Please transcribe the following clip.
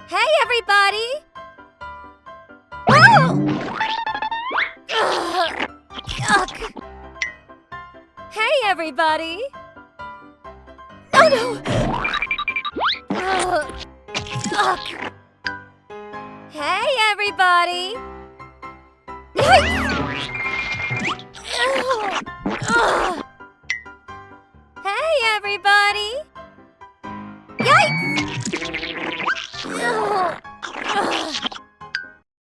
Hey, everybody! Whoa! Ugh. Yuck! Hey, everybody! Oh, no! Ugh. Yuck! Hey, everybody! Yikes! Ugh. Ugh. Hey, everybody! Yikes! Ugh.